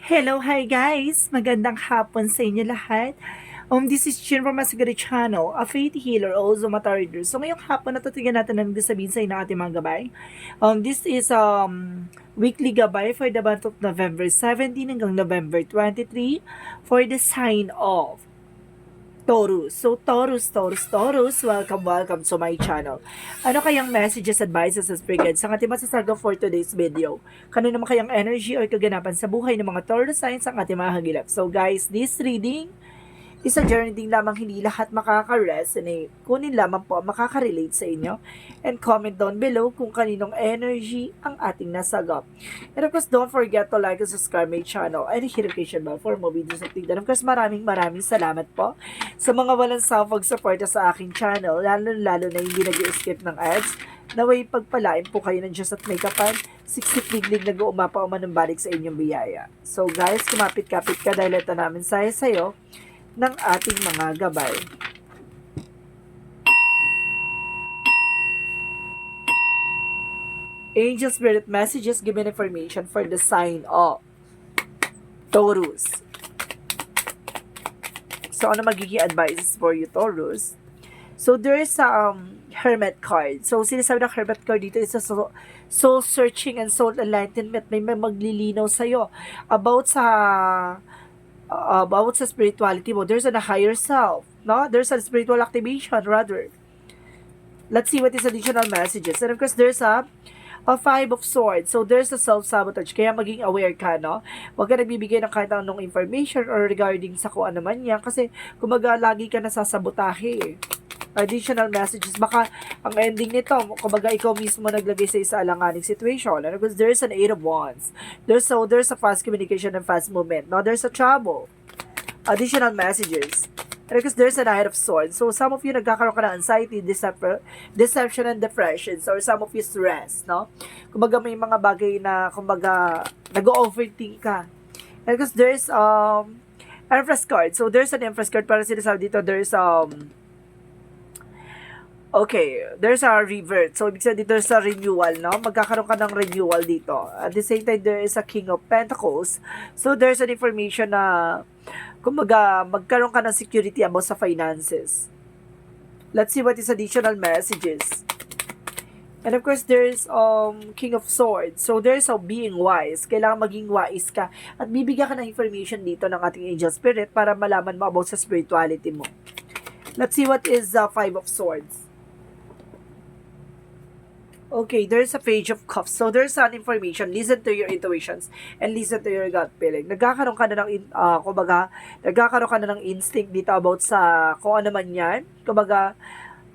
Hello, hi guys! Magandang hapon sa inyo lahat. This is Chin from Masagari Channel, a faith healer, also matter reader. So ngayong hapon natutigan natin ang sabihin sa inyo ng ating mga gabay. This is weekly gabay for the month of November 17 hanggang November 23 for the sign of Taurus. So, Taurus, welcome to my channel. Ano kayang messages, advices, as brigade sa ating masasarga for today's video? Kano naman kayang energy or kaganapan sa buhay ng mga Taurus signs ang ating mga hagilap? So guys, this reading is a journey din lamang, hindi lahat makaka-resonate. Kunin lamang po makaka-relate sa inyo. And comment down below kung kaninong energy ang ating nasagap. And of course, don't forget to like and subscribe my channel and hit notification bell for more videos at tignan. Of course, maraming salamat po sa mga walang sawag suporta sa aking channel, lalo na hindi nag-escape ng ads. Naway pagpalain po kayo ng Diyos at may kapan, siksik-liglig nag-uumapa ng balik sa inyong biyaya. So guys, kumapit-kapit ka dahil ito namin sa'yo ng ating mga gabay. Angel Spirit messages given information for the sign of Taurus. So, ano magiging advices for you, Taurus? So, there is a Hermit card. So, sinasabi ng Hermit card dito is a soul searching and soul enlightenment. May maglilinaw sa'yo about sa spirituality mo. There's a higher self, no? There's a spiritual activation, rather. Let's see what is additional messages. And of course, there's a Five of Swords. So, there's a self-sabotage. Kaya maging aware ka, no? Huwag ka nagbibigay ng kahit anong information or regarding sa kung ano man yan. Kasi, kumaga, lagi ka nasasabotahe. Additional messages. Baka, ang ending nito, kumbaga, ikaw mismo naglagay sa isa alanganing situation. And because there's an Eight of Wands. There's a fast communication and fast movement. Now, there's a trouble. Additional messages. Because there's a Knight of Swords. So, some of you nagkakaroon ka ng anxiety, deception, and depressions. Or some of you stress, no? Kumbaga, may mga bagay na, kumbaga, nag-overthink ka. And because there's, Empress card. So, there's an Empress card. Para sinasabi dito, there's a revert. So, ibig sabihin dito, there's a renewal, no? Magkakaroon ka ng renewal dito. At the same time, there is a King of Pentacles. So, there's an information na, kumbaga, magkaroon ka ng security about sa finances. Let's see what is additional messages. And of course, there's King of Swords. So, there's being wise. Kailangan maging wise ka. At bibigyan ka ng information dito ng ating angel spirit para malaman mo about sa spirituality mo. Let's see what is Five of Swords. Okay, there's a Page of Cups. So, there's an information. Listen to your intuitions and listen to your gut feeling. Nagkakaroon ka na ng, nagkakaroon ka na ng instinct dito about sa kung ano man yan. Kumbaga,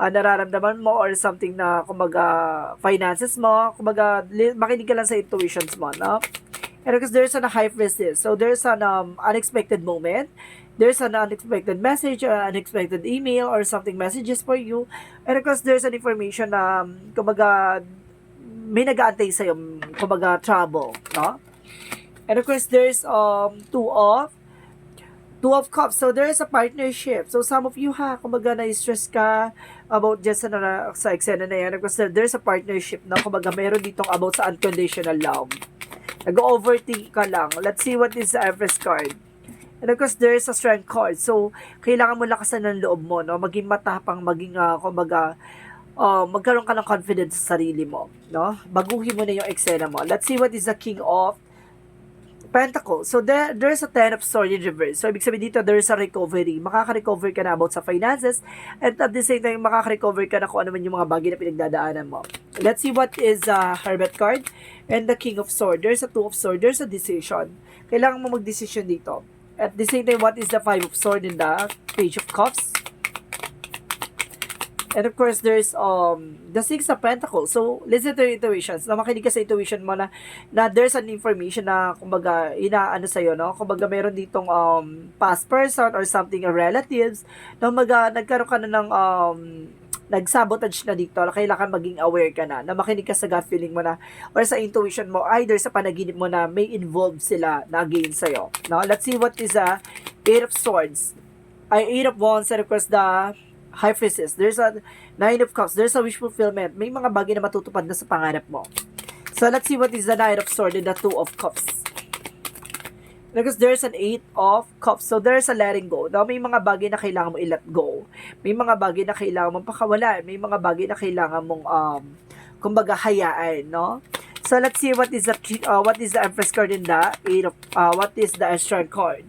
nararamdaman mo or something na, kumbaga, finances mo. Kumbaga, makinig ka lang sa intuitions mo, no? And because there's an high priestess. So, there's an unexpected moment. There's an unexpected message, unexpected email, or something messages for you. And of course, there's an information na, kumbaga, may nag-aantay sa'yo, kumbaga, trouble, no? And of course, there's Two of Cups. So, there's a partnership. So, some of you, kumbaga, na-stress ka about just sa eksena na yan. Of course, there's a partnership, no? Kumbaga, meron ditong about sa unconditional love. Nag-overthink ka lang. Let's see what is the Empress card. And of course, there's a Strength card. So, kailangan mo lakasan ng loob mo, no? Maging matapang, maging, kumbaga, magkaroon ka ng confidence sa sarili mo, no? Baguhin mo na yung eksena mo. Let's see what is the King of Pentacles. So, there's a Ten of Swords in reverse. So, ibig sabihin dito, there's a recovery. Makaka-recover ka na about sa finances. And at the same time, makaka-recover ka na kung ano man yung mga bagay na pinagdadaanan mo. Let's see what is Hermit card and the King of Swords. There's a Two of Swords. There's a decision. Kailangan mo mag-decision dito. At the same time, what is the Five of Swords in the Page of Cups? And of course, there's the Six of Pentacles. So, listen to your intuitions. Na makinig ka sa intuition mo na there's an information na, kumbaga, inaano sa'yo, no? Kumbaga, meron ditong past person or something, or relatives, na nagkaroon ka na ng nag-sabotage na dito, kailangan maging aware ka na makinig ka sa gut feeling mo na, or sa intuition mo, either sa panaginip mo na may involved sila na against sa'yo. No? Let's see what is Eight of Swords. Eight of Wands, and of course, the High Priestess. There's a Nine of Cups. There's a wish fulfillment. May mga bagay na matutupad na sa pangarap mo. So, let's see what is the Knight of Swords and the Two of Cups. Because there's an 8 of Cups. So, there's a letting go. No? May mga bagay na kailangan mo i-let go. May mga bagay na kailangan mong pakawalan. May mga bagay na kailangan mong, kumbaga, hayaan, no? So, let's see what is the Empress card in the what is the Strength card.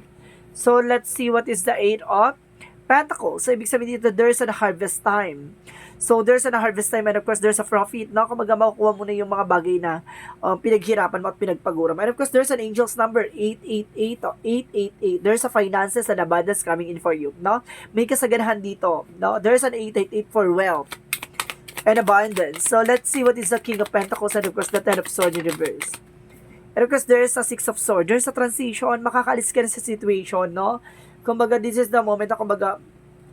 So, let's see what is the 8 of Pentacles. So, ibig sabihin dito, there's a harvest time. So, there's a harvest time and of course, there's a profit, no? Kung makukuha mo na yung mga bagay na pinaghirapan mo at pinagpaguram. And of course, there's an angel's number, 888, 888. There's a finances and abundance coming in for you, no? May kasaganahan dito, no? There's an 888 for wealth and abundance. So, let's see what is the King of Pentacles and of course, the Ten of Swords in reverse. And of course, there's a 6 of Swords. There's a transition. Makakaalis ka na sa situation, no? Kumbaga, this is the moment na kumbaga,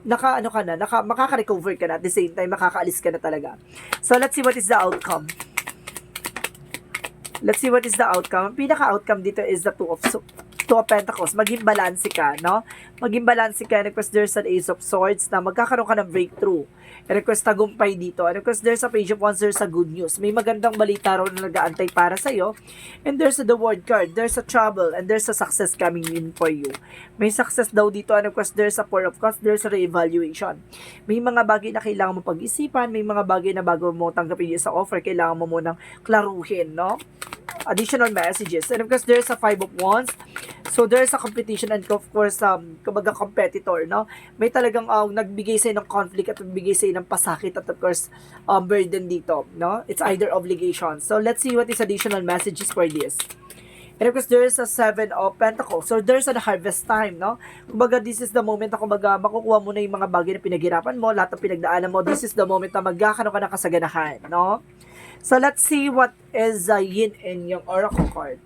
makaka-recover ka na at the same time, makakaalis ka na talaga. So, let's see what is the outcome. Let's see what is the outcome. Ang pinaka-outcome dito is the 2 of Pentacles. Maging balanse ka, no? Maging balanse ka. And of course, there's an Ace of Swords na magkakaroon ka ng breakthrough. And of course, tagumpay dito. And of course, there's a Page of Wands. There's a good news. May magandang balita raw na nag-aantay para sa'yo. And there's the World card. There's a trouble. And there's a success coming in for you. May success daw dito. And of course, there's a Four of Cups. There's a re-evaluation. May mga bagay na kailangan mo pag-isipan. May mga bagay na bago mo tanggapin yung sa offer, kailangan mo munang klaruhin, no? Additional messages. And of course, there's a 5 of Wands. So, there's a competition and of course, kumbaga competitor, no? May talagang nagbigay sa'yo ng conflict at nagbigay sa'yo ng pasakit at of course, burden dito, no? It's either obligation. So, let's see what is additional messages for this. And of course, there's a 7 of Pentacles. So, there's a harvest time, no? Kumbaga, this is the moment na kumbaga, makukuha mo na yung mga bagay na pinaghirapan mo, lahat ng pinagdaanan mo. This is the moment na magkakaroon ka ng kasaganahan, no? So, let's see what is yin and yung oracle card.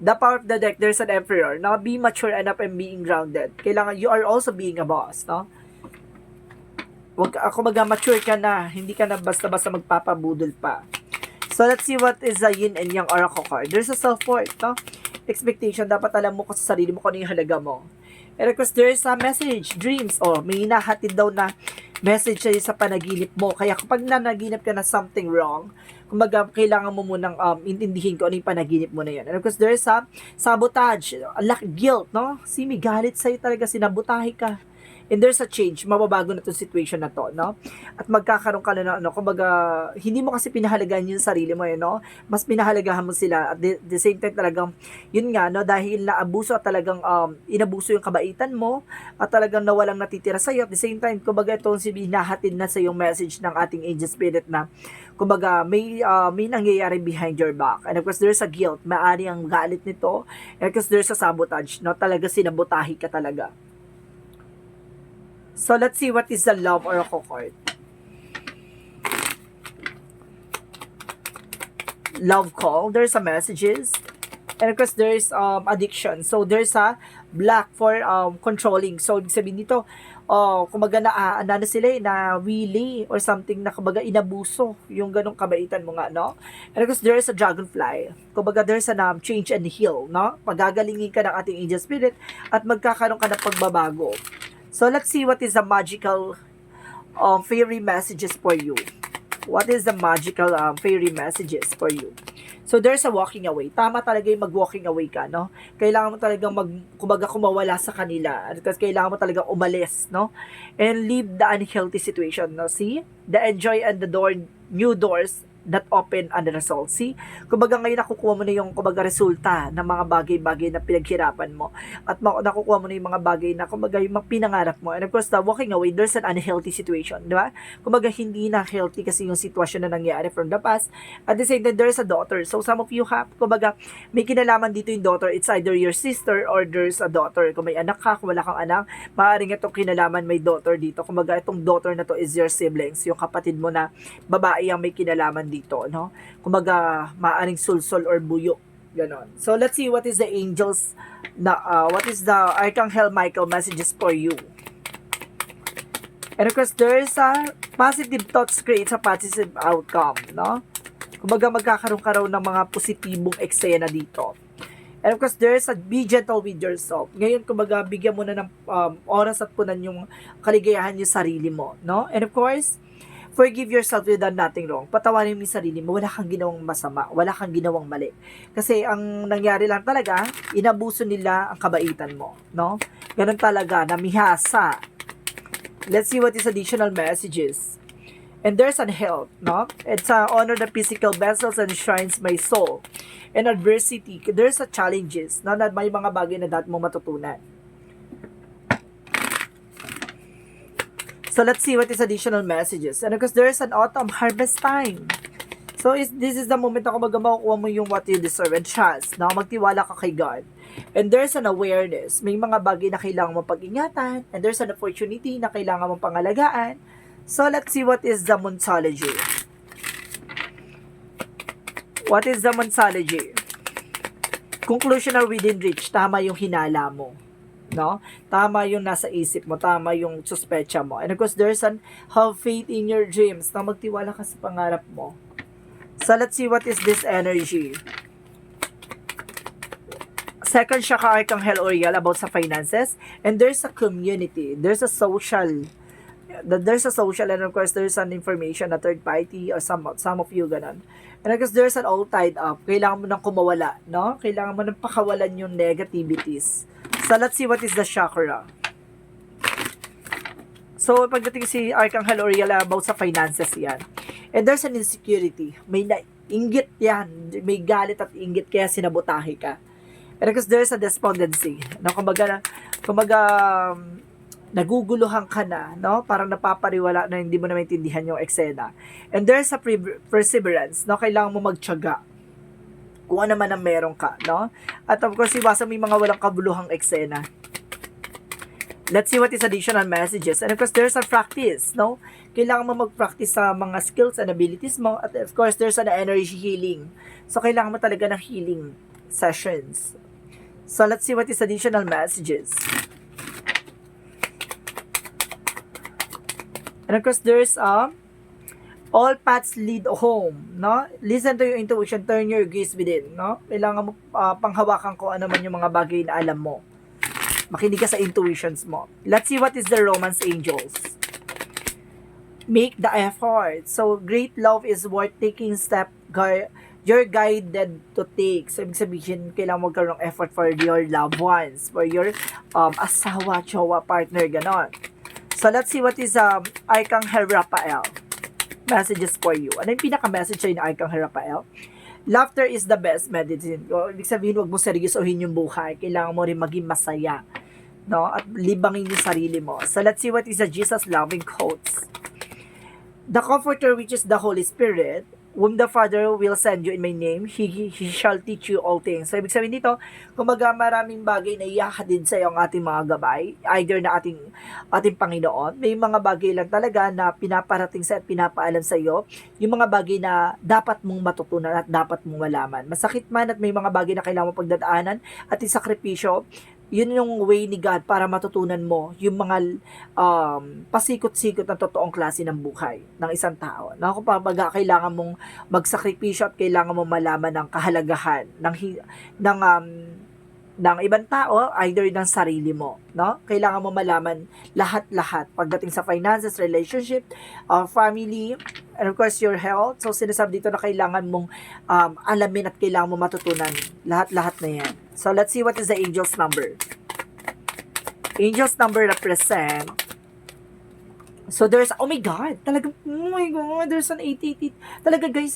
The power of the deck, there's an Emperor. Now, be mature enough and being grounded. Kailangan, you are also being a boss, no? Wag, ako mature ka na, hindi ka na basta-basta magpapabudol pa. So, let's see what is the yin and yang oracle card. There's a self-worth, no? Expectation, dapat alam mo ko sa sarili mo kung ano yung halaga mo. And of course, there's a message, dreams. May hinahatid daw na message sa'yo sa panaginip mo. Kaya kapag nanaginip ka na something wrong, kumbaga, kailangan mo munang intindihin ko ano yung panaginip mo na yun. And of course, there's a sabotage, guilt, no? May galit sa'yo talaga, sinabotahe ka. And there's a change, mababago na itong situation na to, no? At magkakaroon ka na, kumbaga, hindi mo kasi pinahalagahan yung sarili mo, no? Mas pinahalagahan mo sila. At the same time talagang, yun nga, no? Dahil naabuso at talagang inabuso yung kabaitan mo, at talagang nawalang natitira sa'yo. At the same time, kumbaga, itong hinahatid na sa yung message ng ating angel spirit na, kumbaga, may nangyayari behind your back. And of course, there's a guilt. Maari ang galit nito. And of course, there's a sabotage, no? Talaga sinabotahi ka talaga. So, let's see what is the love oracle card. Love call. There's a messages. And of course, there's addiction. So, there's a black for controlling. So, ibig sabihin dito, kumbaga na sila na willy or something na kumbaga inabuso yung ganong kabaitan mo nga, no? And of course, there's a dragonfly. Kumbaga, there's a change and heal, no? Pagagalingin ka ng ating angel spirit at magkakaroon ka ng pagbabago. So, let's see what is the magical fairy messages for you. What is the magical fairy messages for you? So, there's a walking away. Tama talaga yung mag-walking away ka, no? Kailangan mo talagang kumbaga kumawala sa kanila. Kasi kailangan mo talagang umalis, no? And leave the unhealthy situation, no? See? The enjoy and the new doors that open and the result. See? Kumbaga ngayon nakukuha mo na yung kumbaga resulta ng mga bagay-bagay na pinaghirapan mo. At nakukuha mo na yung mga bagay na kumbaga yung pinangarap mo. And of course, the walking away, there's an unhealthy situation. Di ba? Kumbaga hindi na healthy kasi yung sitwasyon na nangyari from the past. At the same time, there's a daughter. So some of you have, kumbaga, may kinalaman dito yung daughter. It's either your sister or there's a daughter. Kung may anak ka, kung wala kang anak, maaaring itong kinalaman may daughter dito. Kumbaga, itong daughter na to is your siblings. Yung kapatid mo na babae ang may kinalaman dito, no? Kumbaga, maaring sulsol or buyo. Ganon. So, let's see what is the angels, what is the Archangel Michael messages for you. And of course, there's a positive thoughts creates a positive outcome, no? Kumbaga, magkakaroon ka raw ng mga positibong eksena dito. And of course, there's a be gentle with yourself. Ngayon, kumbaga, bigyan mo na ng oras at punan yung kaligayahan yung sarili mo, no? And of course, Forgive yourself, you done nothing wrong. Patawarin mo yung sarili mo, wala kang ginawang masama, wala kang ginawang mali. Kasi ang nangyari lang talaga, inabuso nila ang kabaitan mo, no? Ganun talaga, namihasa. Let's see what is additional messages. And there's an health, no? It's honor the physical vessels and shrines my soul. And adversity, there's a challenges, no? Na may mga bagay na dapat mo matutunan. So let's see what is additional messages. And because there's an autumn harvest time. So this is the moment na kumbaga makukuha mo yung what you deserve and trust. Na magtiwala ka kay God. And there's an awareness. May mga bagay na kailangan mong pag-ingatan. And there's an opportunity na kailangan mong pangalagaan. So let's see what is the Monsology. What is the Monsology? Conclusion are within reach. Tama yung hinala mo. No? Tama yung nasa isip mo, tama yung suspecha mo. And of course, there's an have faith in your dreams, na magtiwala ka sa pangarap mo. So, let's see what is this energy. Second chakra, Archangel Uriel, about sa finances. And there's a community, there's a social, and of course, there's an information, a third party, or some of you, ganun. And of course, there's an all tied up. Kailangan mo nang kumawala, no? Kailangan mo nang pakawalan yung negativities. So, let's see what is the chakra. So, pagdating si Archangel Uriel about sa finances yan. And there's an insecurity. May inggit yan. May galit at inggit kaya sinabotahe ka. And because there's a despondency. No? Kumbaga, naguguluhan ka na. No? Parang napapariwala na hindi mo na maintindihan yung eksena. And there's a perseverance. No? Kailangan mo magtiyaga. Kung ano man ang meron ka, no? At of course, iwasan mo yung mga walang kabuluhang eksena. Let's see what is additional messages. And of course, there's a practice, no? Kailangan mo mag-practice sa mga skills and abilities mo. At of course, there's an energy healing. So, kailangan mo talaga ng healing sessions. So, let's see what is additional messages. And of course, there's all paths lead home, no? Listen to your intuition, turn your gaze within, no? Kailangan mo panghawakan ko ano man yung mga bagay na alam mo. Makinig ka sa intuitions mo. Let's see what is the Romance Angels. Make the effort. So, great love is worth taking step. You're guided to take. So, ibig sabihin, kailangan magkaroon ng effort for your loved ones, for your asawa, jowa, partner, ganon. So, let's see what is Archangel Raphael. Messages for you. Ano yung pinaka-message sa'yo ni Archangel Raphael? Laughter is the best medicine. O, ibig sabihin, huwag mo seryosohin yung buhay. Kailangan mo rin maging masaya. No? At libangin yung sarili mo. So, let's see what is the Jesus loving quotes. The Comforter, which is the Holy Spirit, whom the Father will send you in my name, He shall teach you all things. So, ibig sabihin dito, kumbaga maraming bagay na iyahatid sa iyo ang ating mga gabay, either na ating Panginoon. May mga bagay lang talaga na pinaparating sa at pinapaalam sa iyo, yung mga bagay na dapat mong matutunan at dapat mong malaman. Masakit man at may mga bagay na kailangan mo pagdadaanan at isakripisyo, yun yung way ni God para matutunan mo yung mga pasikot-sikot na totoong klase ng buhay ng isang tao. Na kung kailangan mong magsakripisyo at kailangan mong malaman ng kahalagahan ng ibang tao, either ng sarili mo, no? Kailangan mo malaman lahat-lahat pagdating sa finances, relationship, family, and of course your health. So sinasabi dito na kailangan mong alamin at kailangan mo matutunan lahat-lahat na yan. So let's see what is the angel's number. Angel's number represent. So there's, oh my God, talagang, oh my God, there's an 888. Talaga guys,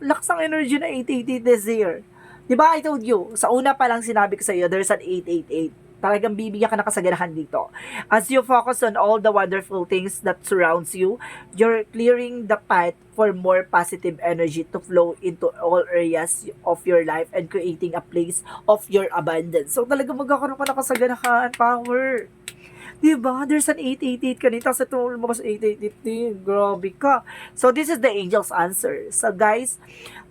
lakas ng energy na 888 this year. Diba, I told you, sa una pa lang sinabi ko sa iyo, there's an 888. Talagang bibigyan ka ng kasaganahan dito. As you focus on all the wonderful things that surrounds you, you're clearing the path for more positive energy to flow into all areas of your life and creating a place of your abundance. So talagang magkakaroon ka ng kasaganahan, power. Diba? There's an 888 kanita sa tulong mo sa 888. Grabe ka. So, this is the angel's answer. So, guys,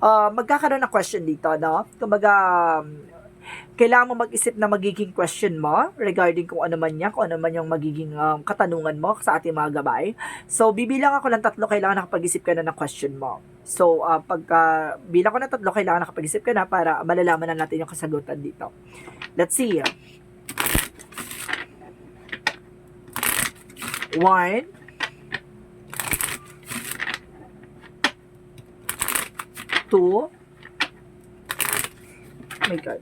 magkakaroon ng question dito, no? Kumbaga, kailangan mo mag-isip na magiging question mo regarding kung ano man yan, kung ano man yung magiging katanungan mo sa ating mga gabay. So, bibilang ako ng 3, kailangan nakapag-isip ka na ng question mo. So, pagka bilang ko ng 3, kailangan nakapag-isip ka na para malalaman na natin yung kasagutan dito. Let's see. 1, 2. Oh my God.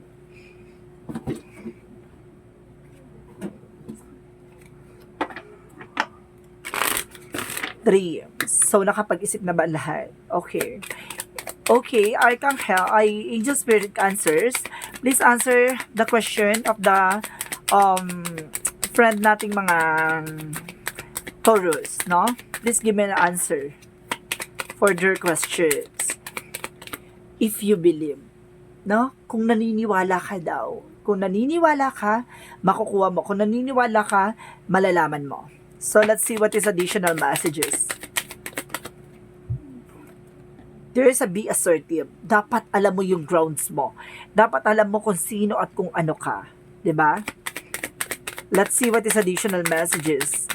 3. So, nakapag-isip na ba lahat? Okay. Okay, Archangel, Angel Spirit answers. Please answer the question of the friend nating mga Taurus, no? Please give me an answer for their questions. If you believe, no? Kung naniniwala ka daw. Kung naniniwala ka, makukuha mo. Kung naniniwala ka, malalaman mo. So, let's see what is additional messages. There is a be assertive. Dapat alam mo yung grounds mo. Dapat alam mo kung sino at kung ano ka. 'Di ba? Let's see what is additional messages.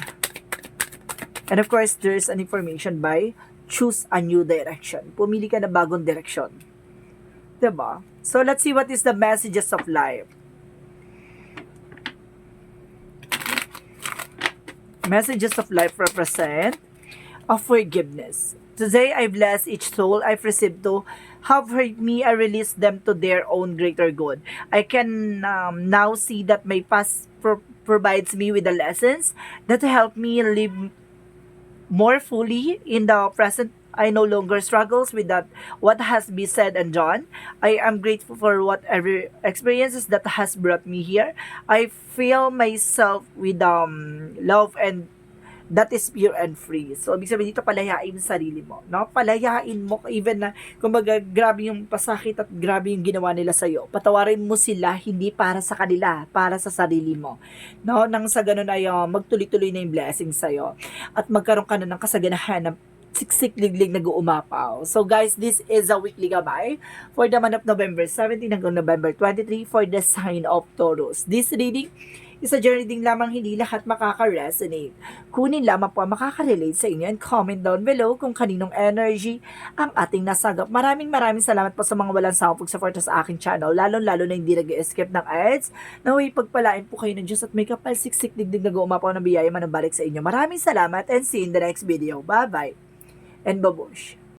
And of course, there's an information by choose a new direction. Pumili ka na bagong direksyon. 'Di ba? So, let's see what is the messages of life. Messages of life represent of forgiveness. Today, I bless each soul I've received to have hurt me. I release them to their own greater good. I can now see that my past provides me with the lessons that help me live more fully in the present. I no longer struggles with that what has been said and done. I am grateful for whatever experiences that has brought me here. I feel myself with love and that is pure and free. So, ibig sabihin dito, palayain mo sarili mo. No? Palayain mo, even na, kumbaga, grabe yung pasakit at grabe yung ginawa nila sa'yo. Patawarin mo sila, hindi para sa kanila, para sa sarili mo. No? Nang sa ganun ay magtuloy-tuloy na yung blessing sa'yo. At magkaroon ka na ng kasaganahan na siksik liglig nag-uumapaw. So guys, this is a weekly gabay for the month of November 17 hanggang November 23 for the sign of Taurus. This reading is a journey din lamang, hindi lahat makaka-resonate. Kunin lamang po ang makaka-relate sa inyo and comment down below kung kaninong energy ang ating nasagap. Maraming salamat po sa mga walang sawang pag-support sa aking channel, lalo na hindi nag-escape ng ads. Naway pagpalain po kayo ng Diyos at may kapal siksik digdig nag-uumapaw ng biyaya manabalik sa inyo. Maraming salamat and see you in the next video. Bye-bye and babush.